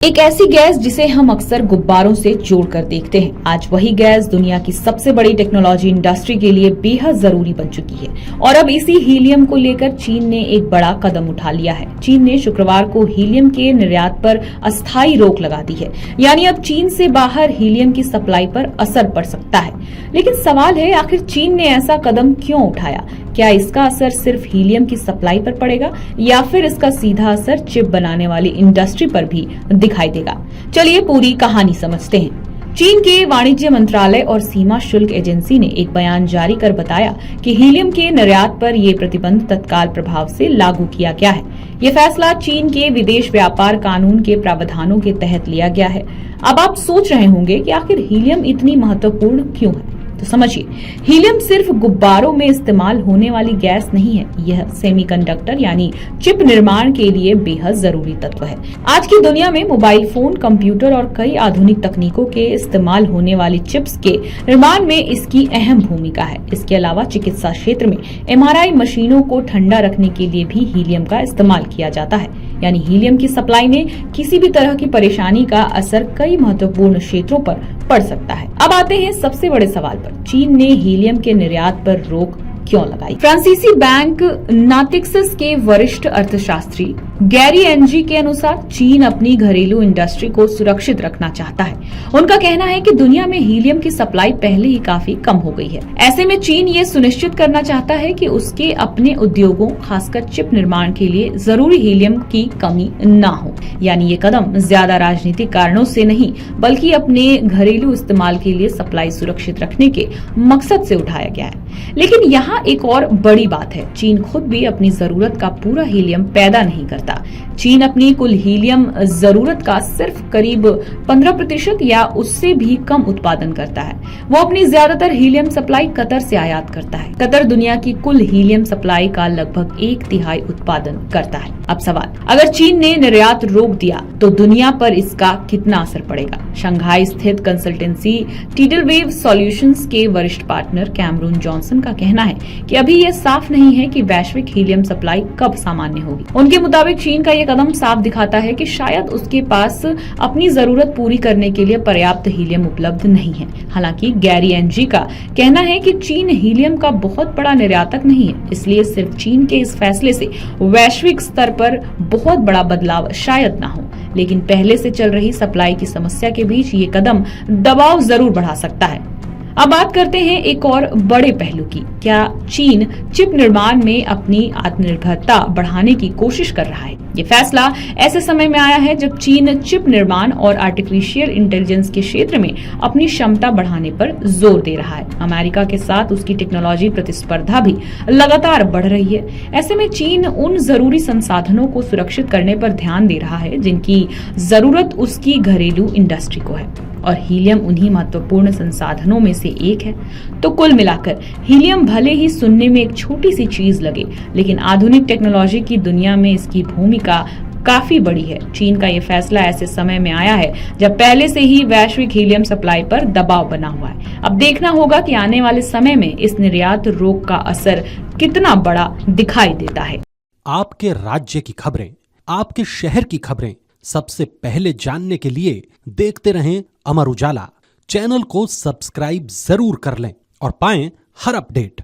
एक ऐसी गैस जिसे हम अक्सर गुब्बारों से जोड़कर देखते हैं, आज वही गैस दुनिया की सबसे बड़ी टेक्नोलॉजी इंडस्ट्री के लिए बेहद जरूरी बन चुकी है। और अब इसी हीलियम को लेकर चीन ने एक बड़ा कदम उठा लिया है। चीन ने शुक्रवार को हीलियम के निर्यात पर अस्थायी रोक लगा दी है, यानी अब चीन से बाहर हीलियम की सप्लाई पर असर पड़ सकता है। लेकिन सवाल है, आखिर चीन ने ऐसा कदम क्यों उठाया? क्या इसका असर सिर्फ हीलियम की सप्लाई पर पड़ेगा या फिर इसका सीधा असर चिप बनाने वाली इंडस्ट्री पर भी दिखाई देगा? चलिए पूरी कहानी समझते हैं। चीन के वाणिज्य मंत्रालय और सीमा शुल्क एजेंसी ने एक बयान जारी कर बताया कि हीलियम के निर्यात पर ये प्रतिबंध तत्काल प्रभाव से लागू किया गया है। ये फैसला चीन के विदेश व्यापार कानून के प्रावधानों के तहत लिया गया है। अब आप सोच रहे होंगे कि आखिर हीलियम इतनी महत्वपूर्ण क्यों है? तो समझिए, हीलियम सिर्फ गुब्बारों में इस्तेमाल होने वाली गैस नहीं है, यह सेमीकंडक्टर यानी चिप निर्माण के लिए बेहद जरूरी तत्व है। आज की दुनिया में मोबाइल फोन, कंप्यूटर और कई आधुनिक तकनीकों के इस्तेमाल होने वाली चिप्स के निर्माण में इसकी अहम भूमिका है। इसके अलावा चिकित्सा क्षेत्र में MRI मशीनों को ठंडा रखने के लिए भी हीलियम का इस्तेमाल किया जाता है। यानी हीलियम की सप्लाई में किसी भी तरह की परेशानी का असर कई महत्वपूर्ण क्षेत्रों पर पड़ सकता है। अब आते हैं सबसे बड़े सवाल पर, चीन ने हीलियम के निर्यात पर रोक क्यों लगाई? फ्रांसीसी बैंक नातिक्सिस के वरिष्ठ अर्थशास्त्री गैरी एनजी के अनुसार चीन अपनी घरेलू इंडस्ट्री को सुरक्षित रखना चाहता है। उनका कहना है कि दुनिया में हीलियम की सप्लाई पहले ही काफी कम हो गई है। ऐसे में चीन ये सुनिश्चित करना चाहता है कि उसके अपने उद्योगों, खासकर चिप निर्माण के लिए जरूरी हीलियम की कमी न हो। यानी ये कदम ज्यादा राजनीतिक कारणों से नहीं, बल्कि अपने घरेलू इस्तेमाल के लिए सप्लाई सुरक्षित रखने के मकसद से उठाया गया है। लेकिन यहाँ एक और बड़ी बात है, चीन खुद भी अपनी जरूरत का पूरा हीलियम पैदा नहीं करता। चीन अपनी कुल हीलियम जरूरत का सिर्फ करीब 15% या उससे भी कम उत्पादन करता है। वो अपनी ज्यादातर हीलियम सप्लाई कतर से आयात करता है। कतर दुनिया की कुल हीलियम सप्लाई का लगभग 1/3 उत्पादन करता है। अब सवाल, अगर चीन ने निर्यात रोक दिया तो दुनिया पर इसका कितना असर पड़ेगा? शंघाई स्थित कंसल्टेंसी टिडल वेव सॉल्यूशंस के वरिष्ठ पार्टनर कैमरून जॉनसन का कहना है कि अभी यह साफ नहीं है कि वैश्विक हीलियम सप्लाई कब सामान्य होगी। उनके मुताबिक चीन का यह कदम साफ दिखाता है कि शायद उसके पास अपनी जरूरत पूरी करने के लिए पर्याप्त हीलियम उपलब्ध नहीं है। हालांकि गैरी एनजी का कहना है कि चीन हीलियम का बहुत बड़ा निर्यातक नहीं है, इसलिए सिर्फ चीन के इस फैसले से वैश्विक स्तर पर बहुत बड़ा बदलाव शायद न हो। लेकिन पहले से चल रही सप्लाई की समस्या के बीच ये कदम दबाव जरूर बढ़ा सकता है। अब बात करते हैं एक और बड़े पहलू की, क्या चीन चिप निर्माण में अपनी आत्मनिर्भरता बढ़ाने की कोशिश कर रहा है? ये फैसला ऐसे समय में आया है जब चीन चिप निर्माण और आर्टिफिशियल इंटेलिजेंस के क्षेत्र में अपनी क्षमता बढ़ाने पर जोर दे रहा है। अमेरिका के साथ उसकी टेक्नोलॉजी प्रतिस्पर्धा भी लगातार बढ़ रही है। ऐसे में चीन उन जरूरी संसाधनों को सुरक्षित करने पर ध्यान दे रहा है जिनकी जरूरत उसकी घरेलू इंडस्ट्री को है, और हीलियम उन्हीं महत्वपूर्ण संसाधनों में से एक है। तो कुल मिलाकर हीलियम भले ही सुनने में एक छोटी सी चीज लगे, लेकिन आधुनिक टेक्नोलॉजी की दुनिया में इसकी भूमिका काफी बड़ी है। चीन का ये फैसला ऐसे समय में आया है जब पहले से ही वैश्विक हीलियम सप्लाई पर दबाव बना हुआ है। अब देखना होगा कि आने वाले समय में इस निर्यात रोक का असर कितना बड़ा दिखाई देता है। आपके राज्य की खबरें, आपके शहर की खबरें सबसे पहले जानने के लिए देखते रहें अमर उजाला। चैनल को सब्सक्राइब जरूर कर लें और पाएं हर अपडेट।